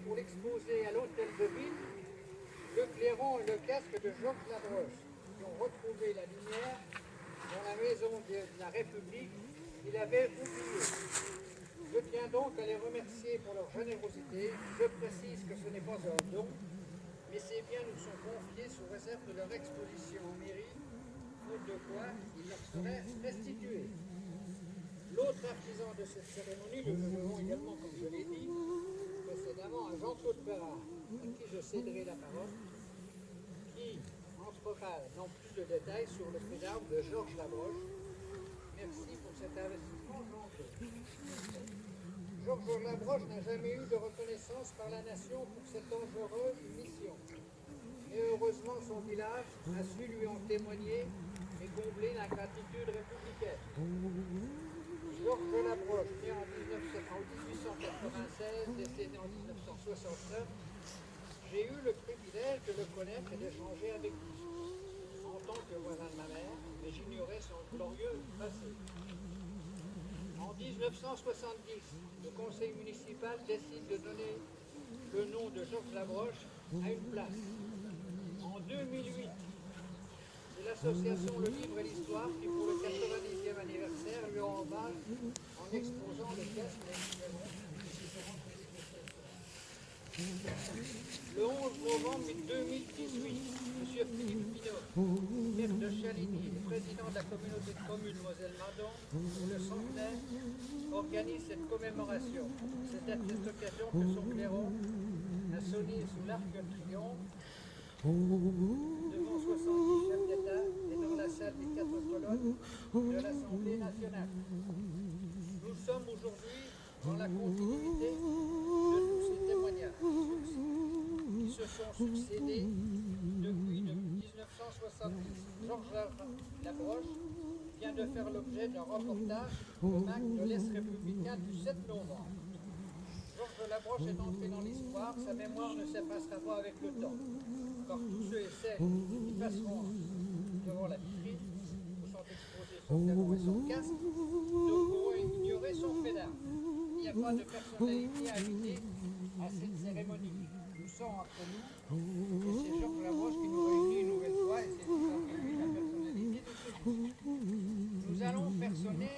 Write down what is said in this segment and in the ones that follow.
Pour l'exposer à l'hôtel de ville, le clairon et le casque de Georges Labroche, qui ont retrouvé la lumière dans la maison de la République qu'il avait oubliée. Je tiens donc à les remercier pour leur générosité. Je précise que ce n'est pas un don, mais ces biens nous sont confiés sous réserve de leur exposition en mairie, faute de quoi ils leur seraient restitués. L'autre artisan de cette cérémonie, le devons également, comme je l'ai dit, précédemment à Jean-Claude Perrin, à qui je céderai la parole, qui entrera non plus de détails sur le prix d'armes de Georges Labroche. Merci pour cet investissement, Jean-Claude. Georges Labroche n'a jamais eu de reconnaissance par la nation pour cette dangereuse mission. Et heureusement, son village a su lui en témoigner et combler l'ingratitude républicaine. Georges Labroche, né en 1896, décédé en 1969, j'ai eu le privilège de le connaître et d'échanger avec lui, en tant que voisin de ma mère, mais j'ignorais son glorieux passé. En 1970, le conseil municipal décide de donner le nom de Georges Labroche à une place. En 2008, c'est l'association Le Livre et l'Histoire qui, pour le 90e anniversaire, lui rend hommage en exposant les pièces des Le 11 novembre 2018, M. Philippe Pinot, maire de Chaligny et président de la communauté de communes Moselle-Mardon, pour le centenaire, organise cette commémoration. C'est à cette occasion que son clairon a sonné sous l'arc de triomphe devant 70 chefs d'État et dans la salle des 4 colonnes de l'Assemblée nationale. Nous sommes aujourd'hui dans la continuité de tous ces témoignages qui se sont succédés depuis 1970. Georges Labroche vient de faire l'objet d'un reportage au MAC de l'Est républicain du 7 novembre. Georges Labroche est entré dans l'histoire, sa mémoire ne s'effacera pas avec le temps. Car tous ceux et celles qui passeront devant la vitrine, où sont exposés son clairon et son casque, ne pourront ignorer son fait d'armes. Il n'y a pas de personnalité invitée à cette cérémonie. Nous sommes entre nous, et c'est Georges Labroche qui nous réunit une nouvelle fois, et c'est lui la personnalité de ce jour. Nous allons personner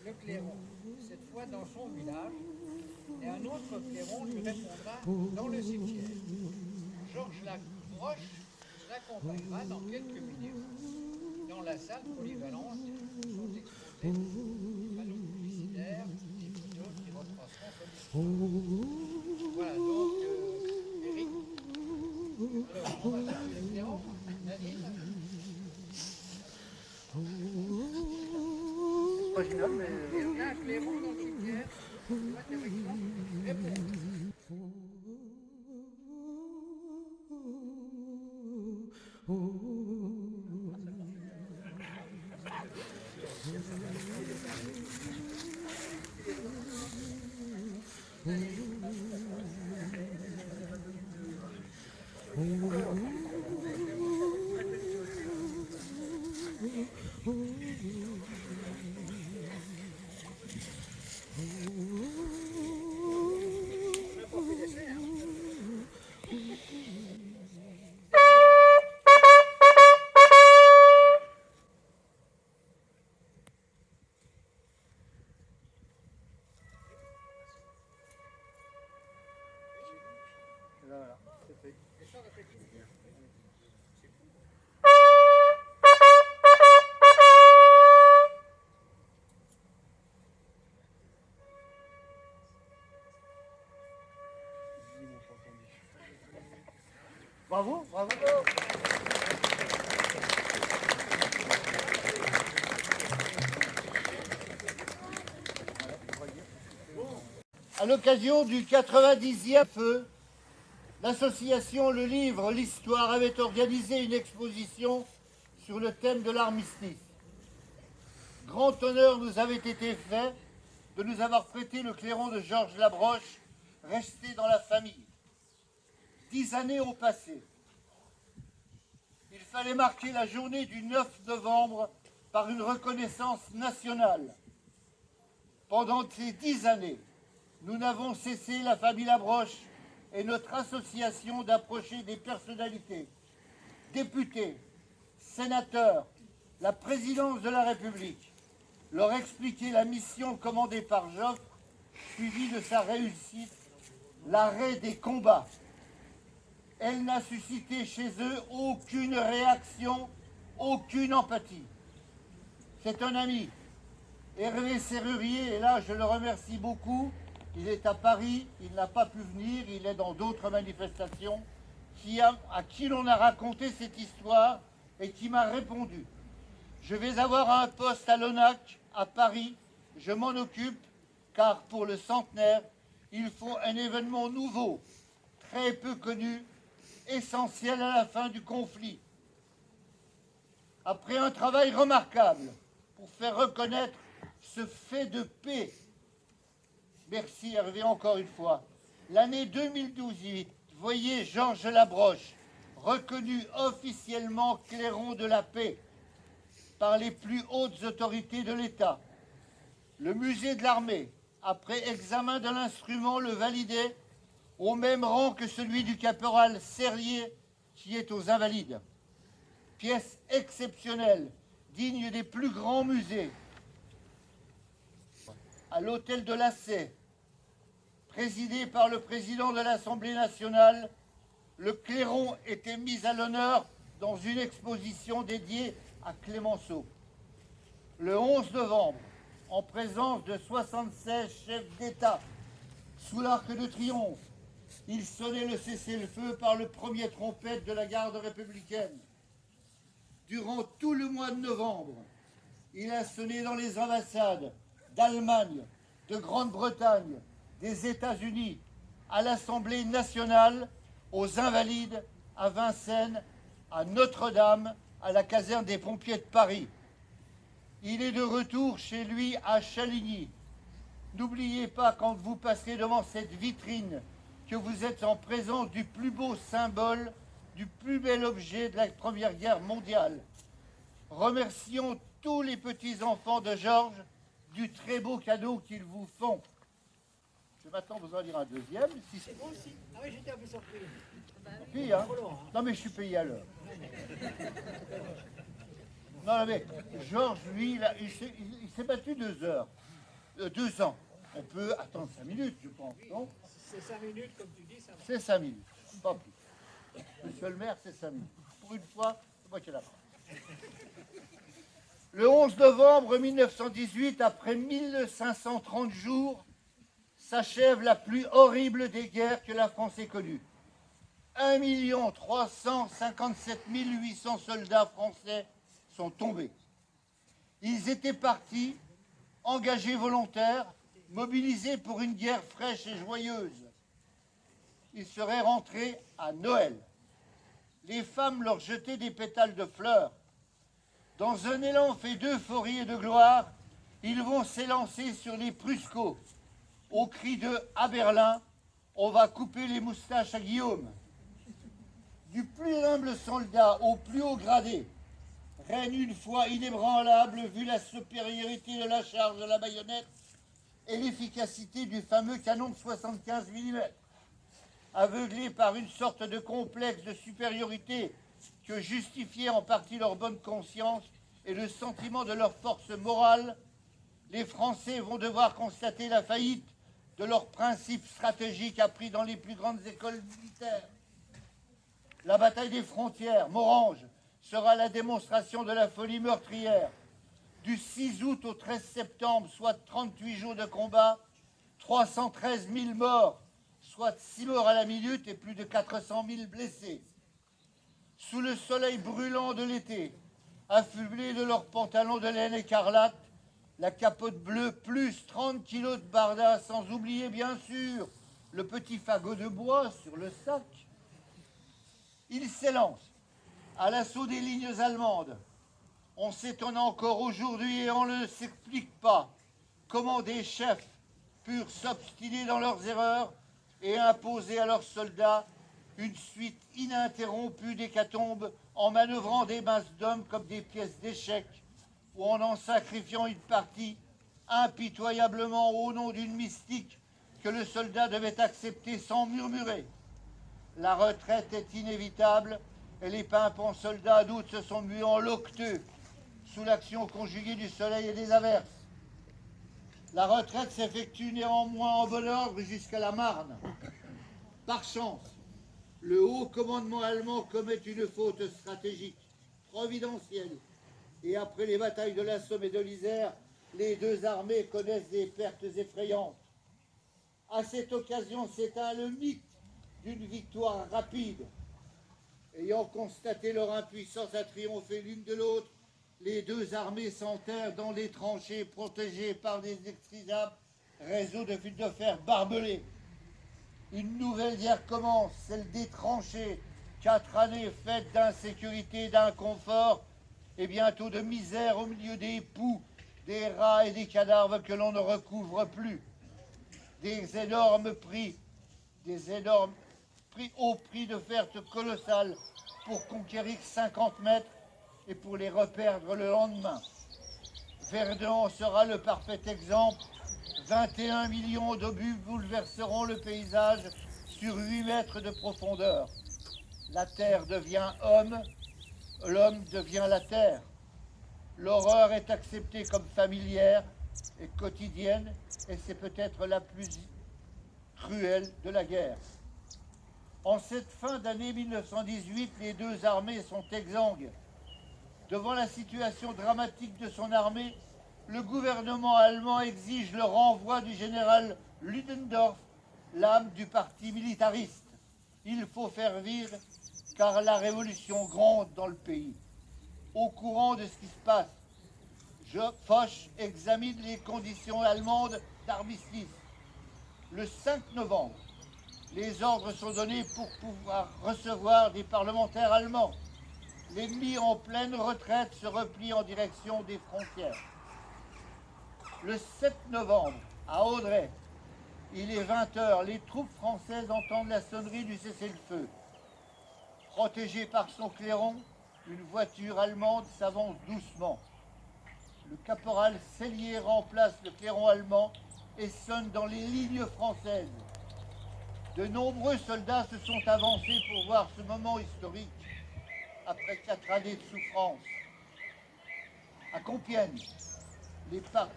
le clairon, cette fois dans son village, et un autre clairon lui répondra dans le cimetière. Georges Labroche nous accompagnera dans quelques minutes dans la salle polyvalente où sont exposés les panneaux publicitaires et vidéos qui retraceront son histoire. Voilà donc, Eric. Alors, on va saluer le clairon. Nadine. C'est original, mais... Il y a un clairon dans le cimetière. Réponds. Voilà, c'est fait. Bravo, bravo. À l'occasion du 90e feu, l'association Le Livre, l'Histoire avait organisé une exposition sur le thème de l'armistice. Grand honneur nous avait été fait de nous avoir prêté le clairon de Georges Labroche, resté dans la famille. 10 années ont passé. Il fallait marquer la journée du 9 novembre par une reconnaissance nationale. Pendant ces 10 années, nous n'avons cessé, la famille Labroche et notre association, d'approcher des personnalités, députés, sénateurs, la présidence de la République, leur expliquer la mission commandée par Joffre, suivie de sa réussite, l'arrêt des combats. Elle n'a suscité chez eux aucune réaction, aucune empathie. C'est un ami, Hervé Serrurier, et là je le remercie beaucoup. Il est à Paris, il n'a pas pu venir, il est dans d'autres manifestations, à qui l'on a raconté cette histoire et qui m'a répondu. Je vais avoir un poste à l'ONAC, à Paris, je m'en occupe, car pour le centenaire, il faut un événement nouveau, très peu connu, essentiel à la fin du conflit. Après un travail remarquable pour faire reconnaître ce fait de paix, merci Hervé encore une fois, l'année 2012, voyez Georges Labroche, reconnu officiellement clairon de la paix par les plus hautes autorités de l'État. Le musée de l'armée, après examen de l'instrument, le validait au même rang que celui du caporal Serlier qui est aux Invalides. Pièce exceptionnelle, digne des plus grands musées. À l'hôtel de l'Assay, présidé par le président de l'Assemblée nationale, le clairon était mis à l'honneur dans une exposition dédiée à Clémenceau. Le 11 novembre, en présence de 76 chefs d'État, sous l'Arc de Triomphe, il sonnait le cessez-le-feu par le premier trompette de la garde républicaine. Durant tout le mois de novembre, il a sonné dans les ambassades d'Allemagne, de Grande-Bretagne, des États-Unis, à l'Assemblée nationale, aux Invalides, à Vincennes, à Notre-Dame, à la caserne des pompiers de Paris. Il est de retour chez lui à Chaligny. N'oubliez pas, quand vous passerez devant cette vitrine, que vous êtes en présence du plus beau symbole, du plus bel objet de la Première Guerre mondiale. Remercions tous les petits-enfants de Georges du très beau cadeau qu'ils vous font. Je vais maintenant vous en dire un deuxième. Si C'est bon aussi. Ah oui, j'étais un peu surpris. Puis, hein. Non mais je suis payé à l'heure. Non mais Georges, lui, il s'est battu 2 heures. 2 ans. On peut attendre 5 minutes, je pense, non? C'est 5 minutes, comme tu dis, ça va. C'est 5 minutes, pas plus. Monsieur le maire, c'est 5 minutes. Pour une fois, c'est moi qui ai la parole. Le 11 novembre 1918, après 1530 jours, s'achève la plus horrible des guerres que la France ait connue. 1 357 800 soldats français sont tombés. Ils étaient partis, engagés volontaires, mobilisés pour une guerre fraîche et joyeuse. Ils seraient rentrés à Noël. Les femmes leur jetaient des pétales de fleurs. Dans un élan fait d'euphorie et de gloire, ils vont s'élancer sur les Pruscots. Au cri de « À Berlin, on va couper les moustaches à Guillaume ». Du plus humble soldat au plus haut gradé, règne une foi inébranlable vu la supériorité de la charge de la baïonnette et l'efficacité du fameux canon de 75 mm. Aveuglés par une sorte de complexe de supériorité que justifiait en partie leur bonne conscience et le sentiment de leur force morale, les Français vont devoir constater la faillite de leurs principes stratégiques appris dans les plus grandes écoles militaires. La bataille des frontières, Morange, sera la démonstration de la folie meurtrière. Du 6 août au 13 septembre, soit 38 jours de combat, 313 000 morts, soit 6 morts à la minute et plus de 400 000 blessés. Sous le soleil brûlant de l'été, affublés de leurs pantalons de laine écarlate, la capote bleue, plus 30 kilos de barda, sans oublier bien sûr le petit fagot de bois sur le sac. Il s'élance à l'assaut des lignes allemandes. On s'étonne encore aujourd'hui et on ne s'explique pas comment des chefs purent s'obstiner dans leurs erreurs et imposer à leurs soldats une suite ininterrompue d'hécatombes en manœuvrant des masses d'hommes comme des pièces d'échecs ou en sacrifiant une partie impitoyablement au nom d'une mystique que le soldat devait accepter sans murmurer. La retraite est inévitable et les pimpants soldats d'août se sont mués en loqueteux sous l'action conjuguée du soleil et des averses. La retraite s'effectue néanmoins en bon ordre jusqu'à la Marne. Par chance, le haut commandement allemand commet une faute stratégique, providentielle. Et après les batailles de la Somme et de l'Isère, les deux armées connaissent des pertes effrayantes. À cette occasion s'éteint le mythe d'une victoire rapide. Ayant constaté leur impuissance à triompher l'une de l'autre, les deux armées s'enterrent dans les tranchées protégées par des inextricables réseaux de fils de fer barbelés. Une nouvelle guerre commence, celle des tranchées, 4 années faites d'insécurité, d'inconfort et bientôt de misère au milieu des poux, des rats et des cadavres que l'on ne recouvre plus. Des énormes prix au prix de pertes colossales pour conquérir 50 mètres et pour les reperdre le lendemain. Verdun sera le parfait exemple. 21 millions d'obus bouleverseront le paysage sur 8 mètres de profondeur. La terre devient homme, l'homme devient la terre. L'horreur est acceptée comme familière et quotidienne, et c'est peut-être la plus cruelle de la guerre. En cette fin d'année 1918, les deux armées sont exsangues. Devant la situation dramatique de son armée, le gouvernement allemand exige le renvoi du général Ludendorff, l'âme du parti militariste. Il faut faire vivre, car la révolution gronde dans le pays. Au courant de ce qui se passe, Foch examine les conditions allemandes d'armistice. Le 5 novembre, les ordres sont donnés pour pouvoir recevoir des parlementaires allemands. L'ennemi en pleine retraite se replie en direction des frontières. Le 7 novembre, à Audrey, il est 20h, les troupes françaises entendent la sonnerie du cessez-le-feu. Protégée par son clairon, une voiture allemande s'avance doucement. Le caporal Sellier remplace le clairon allemand et sonne dans les lignes françaises. De nombreux soldats se sont avancés pour voir ce moment historique après 4 années de souffrance. À Compiègne,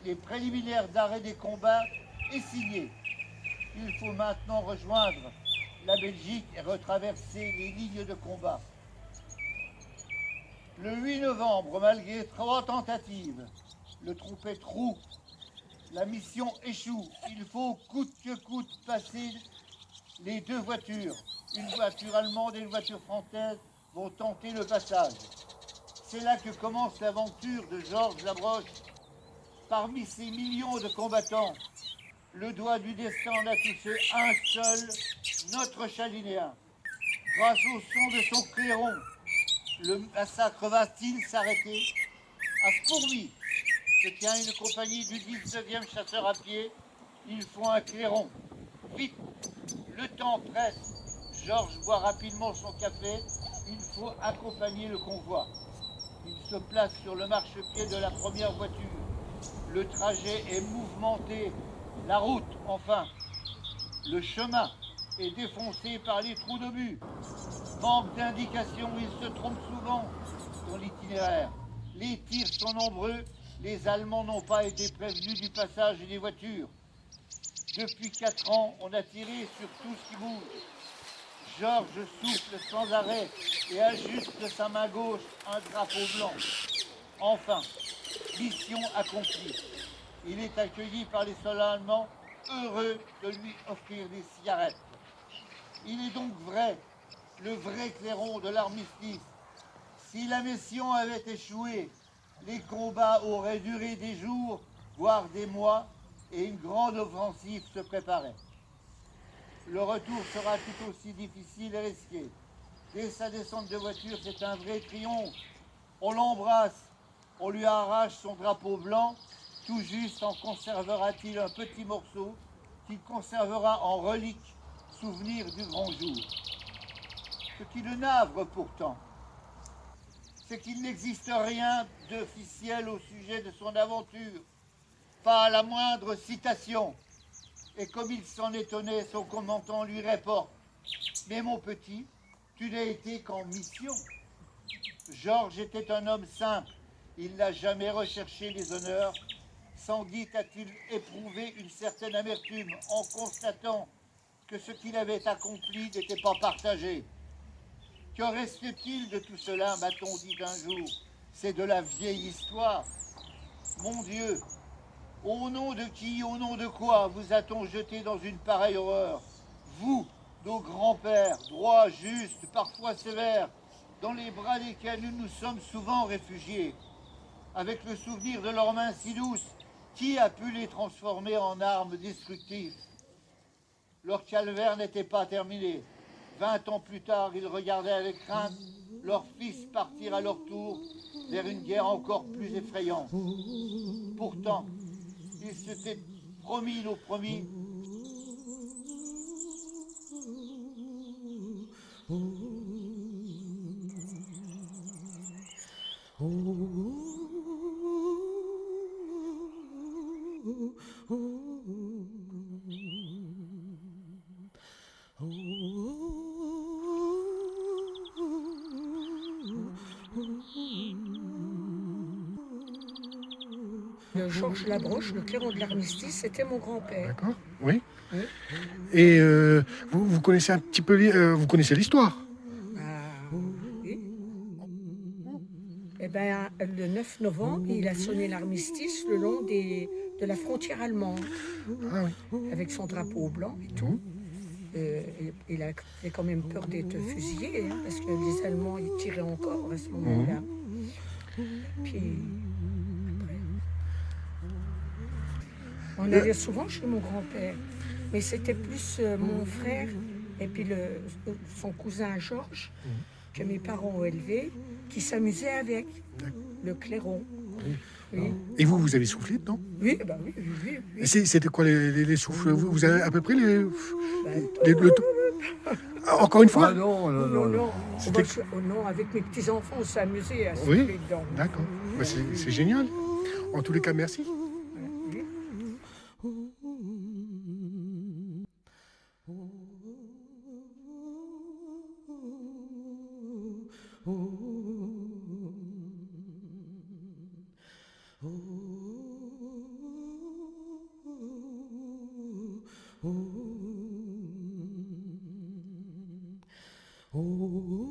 les préliminaires d'arrêt des combats est signé. Il faut maintenant rejoindre la Belgique et retraverser les lignes de combat. Le 8 novembre, malgré 3 tentatives, le trompette roux, la mission échoue. Il faut coûte que coûte passer les deux voitures. Une voiture allemande et une voiture française vont tenter le passage. C'est là que commence l'aventure de Georges Labrosse. Parmi ces millions de combattants, le doigt du destin en a touché un seul, notre Chalinéen. Grâce au son de son clairon, le massacre va-t-il s'arrêter? À Fourmi se tient une compagnie du 19e chasseur à pied. Il faut un clairon. Vite, le temps presse. Georges boit rapidement son café. Il faut accompagner le convoi. Il se place sur le marchepied de la première voiture. Le trajet est mouvementé. La route, enfin. Le chemin est défoncé par les trous d'obus. Manque d'indications, il se trompe souvent dans l'itinéraire. Les tirs sont nombreux. Les Allemands n'ont pas été prévenus du passage des voitures. Depuis 4 ans, on a tiré sur tout ce qui bouge. Georges souffle sans arrêt et ajuste de sa main gauche un drapeau blanc. Enfin, mission accomplie. Il est accueilli par les soldats allemands, heureux de lui offrir des cigarettes. Il est donc vrai, le vrai clairon de l'armistice. Si la mission avait échoué, les combats auraient duré des jours voire des mois, et une grande offensive se préparait. Le retour sera tout aussi difficile et risqué. Dès sa descente de voiture, c'est un vrai triomphe. On l'embrasse, on lui arrache son drapeau blanc, tout juste en conservera-t-il un petit morceau qu'il conservera en relique, souvenir du grand jour. Ce qui le navre pourtant, c'est qu'il n'existe rien d'officiel au sujet de son aventure, pas la moindre citation. Et comme il s'en étonnait, son commandant lui répond « Mais mon petit, tu n'as été qu'en mission. » Georges était un homme simple, il n'a jamais recherché les honneurs. Sans doute a-t-il éprouvé une certaine amertume en constatant que ce qu'il avait accompli n'était pas partagé. Que reste-t-il de tout cela, m'a-t-on dit un jour? C'est de la vieille histoire. Mon Dieu, au nom de qui, au nom de quoi vous a-t-on jeté dans une pareille horreur? Vous, nos grands-pères, droits, justes, parfois sévères, dans les bras desquels nous nous sommes souvent réfugiés. Avec le souvenir de leurs mains si douces, qui a pu les transformer en armes destructives? Leur calvaire n'était pas terminé. 20 ans plus tard, ils regardaient avec crainte leurs fils partir à leur tour vers une guerre encore plus effrayante. Pourtant, ils s'étaient promis nos promis. Le Georges Labroche, le clairon de l'armistice, c'était mon grand-père. D'accord, oui. Oui. Et vous connaissez un petit peu, vous connaissez l'histoire? Oui. Eh ben, le 9 novembre, il a sonné l'armistice le long de la frontière allemande, Ah oui. avec son drapeau blanc et tout. Il avait quand même peur d'être fusillé, hein, parce que les Allemands ils tiraient encore à ce moment-là. Puis après, on allait souvent chez mon grand-père, mais c'était plus mon frère et puis son cousin Georges, que mes parents ont élevé, qui s'amusaient avec le clairon. Oui. Et vous avez soufflé dedans? Oui, bah oui. Et c'était quoi les souffles? Vous avez à peu près le Encore une fois? Non. C'était- Non, avec mes petits-enfants, on s'amusait à Oui, souffler dedans. d'accord. Bah, c'est génial. En tous les cas, merci. Oui. Oh